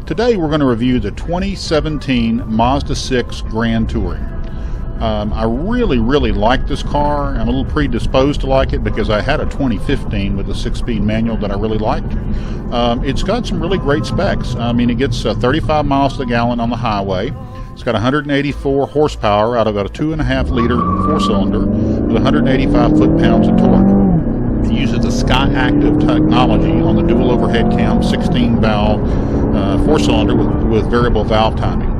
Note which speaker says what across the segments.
Speaker 1: Today we're going to review the 2017 Mazda 6 Grand Touring. I really like this car. I'm a little predisposed to like it because I had a 2015 with a 6-speed manual that I really liked. It's got some really great specs. I mean, it gets 35 miles to the gallon on the highway. It's got 184 horsepower out of a 2.5-liter 4-cylinder with 185 foot-pounds of torque. It uses the SkyActiv technology on the dual overhead cam 16-valve 4-cylinder with variable valve timing.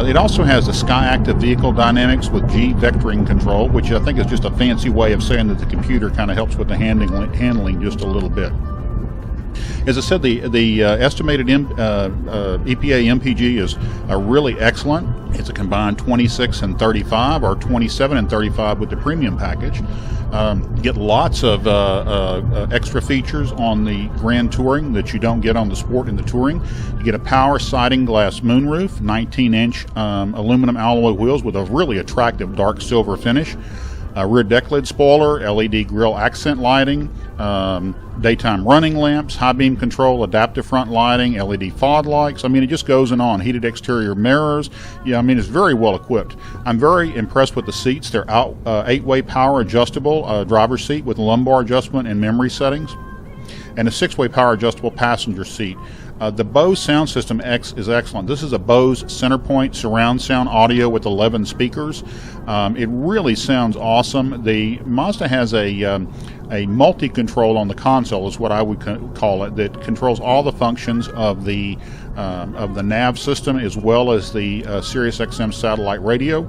Speaker 1: It also has the SkyActiv vehicle dynamics with G vectoring control, which I think is just a fancy way of saying that the computer kind of helps with the handling just a little bit. As I said, the estimated EPA MPG is really excellent. It's a combined 26 and 35, or 27 and 35 with the premium package. You get lots of extra features on the Grand Touring that you don't get on the Sport and the Touring. You get a power siding glass moonroof, 19-inch aluminum alloy wheels with a really attractive dark silver finish. Rear deck lid spoiler, LED grille accent lighting, daytime running lamps, high beam control, adaptive front lighting, LED fog lights. I mean, it just goes on. Heated exterior mirrors. Yeah, I mean, it's very well equipped. I'm very impressed with the seats. They're 8-way power adjustable driver's seat with lumbar adjustment and memory settings, and a 6-way power adjustable passenger seat. The Bose sound system is excellent. This is a Bose Centerpoint surround sound audio with 11 speakers. It really sounds awesome. The Mazda has a multi-control on the console, is what I would call it, that controls all the functions of the nav system as well as the Sirius XM satellite radio.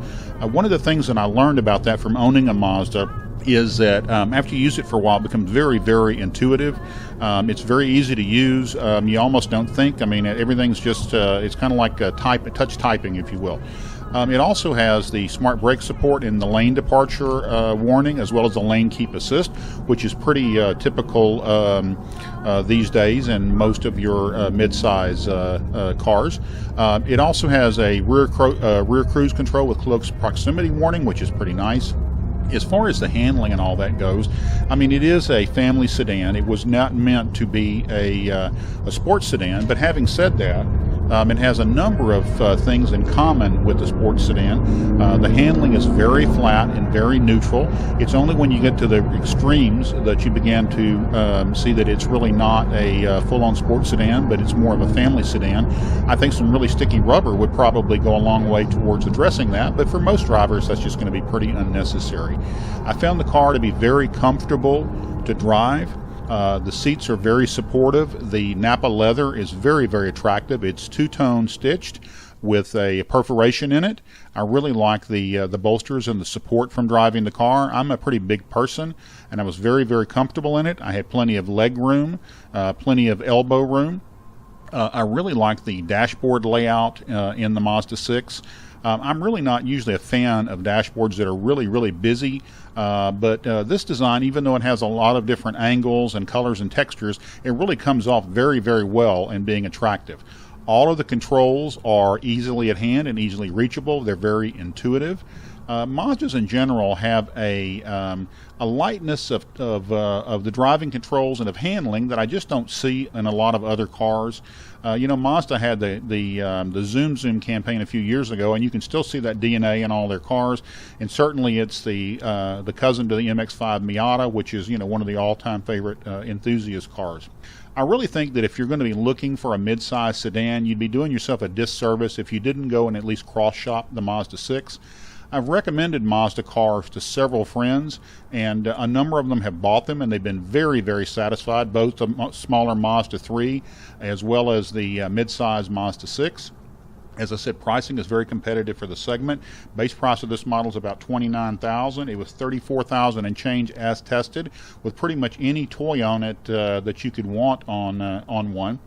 Speaker 1: One of the things that I learned about that from owning a Mazda is that after you use it for a while, it becomes very intuitive. It's very easy to use. You almost don't think. I mean, everything's just, it's kind of like touch typing, if you will. It also has the smart brake support and the lane departure warning, as well as the lane keep assist, which is pretty typical these days in most of your mid-size cars. It also has a rear cruise control with close proximity warning, which is pretty nice. As far as the handling and all that goes, I mean, it is a family sedan. It was not meant to be a sports sedan, but having said that, it has a number of things in common with the sports sedan. The handling is very flat and very neutral. It's only when you get to the extremes that you begin to see that it's really not a full-on sports sedan, but it's more of a family sedan. I think some really sticky rubber would probably go a long way towards addressing that, but for most drivers, that's just going to be pretty unnecessary. I found the car to be very comfortable to drive. The seats are very supportive. The Napa leather is very attractive. It's two-tone stitched with a perforation in it. I really like the bolsters and the support from driving the car. I'm a pretty big person, and I was very comfortable in it. I had plenty of leg room, plenty of elbow room. I really like the dashboard layout in the Mazda 6. I'm really not usually a fan of dashboards that are really busy, but this design, even though it has a lot of different angles and colors and textures, it really comes off very well in being attractive. All of the controls are easily at hand and easily reachable. They're very intuitive. Mazdas in general have a lightness of the driving controls and of handling that I just don't see in a lot of other cars. You know, Mazda had the Zoom campaign a few years ago, and you can still see that DNA in all their cars. And certainly, it's the cousin to the MX-5 Miata, which is, you know, one of the all-time favorite enthusiast cars. I really think that if you're going to be looking for a mid-size sedan, you'd be doing yourself a disservice if you didn't go and at least cross-shop the Mazda 6. I've recommended Mazda cars to several friends, and a number of them have bought them, and they've been very satisfied, both the smaller Mazda 3 as well as the mid-size Mazda 6. As I said, pricing is very competitive for the segment. Base price of this model is about $29,000. It was $34,000 and change as tested, with pretty much any toy on it that you could want on one.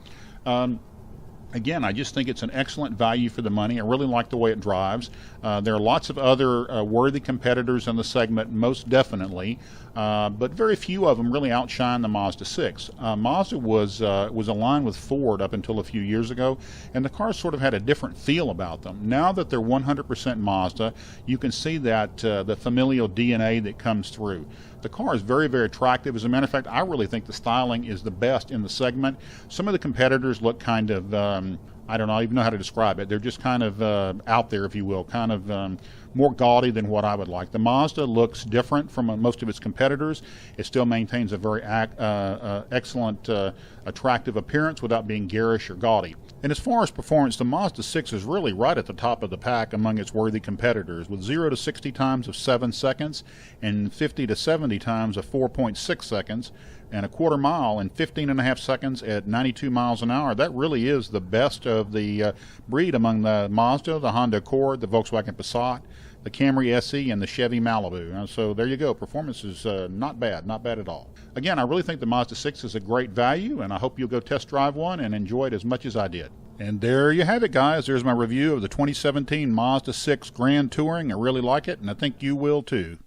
Speaker 1: Again, I just think it's an excellent value for the money. I really like the way it drives. There are lots of other worthy competitors in the segment, most definitely, but very few of them really outshine the Mazda 6. Mazda was aligned with Ford up until a few years ago, and the cars sort of had a different feel about them. Now that they're 100% Mazda, you can see that the familial DNA that comes through. The car is very attractive. As a matter of fact, I really think the styling is the best in the segment. Some of the competitors look kind of I don't know, I even know how to describe it. They're just kind of out there, if you will, kind of more gaudy than what I would like. The Mazda looks different from most of its competitors. It still maintains a very excellent, attractive appearance without being garish or gaudy. And as far as performance, the Mazda 6 is really right at the top of the pack among its worthy competitors, with 0 to 60 times of 7 seconds and 50 to 70 times of 4.6 seconds, and a quarter mile in 15.5 seconds at 92 miles an hour. That really is the best of the breed among the Mazda, the Honda Accord, the Volkswagen Passat, the Camry SE, and the Chevy Malibu. So there you go. Performance is not bad at all. Again, I really think the Mazda 6 is a great value, and I hope you'll go test drive one and enjoy it as much as I did. And there you have it, guys. There's my review of the 2017 Mazda 6 Grand Touring. I really like it, and I think you will too.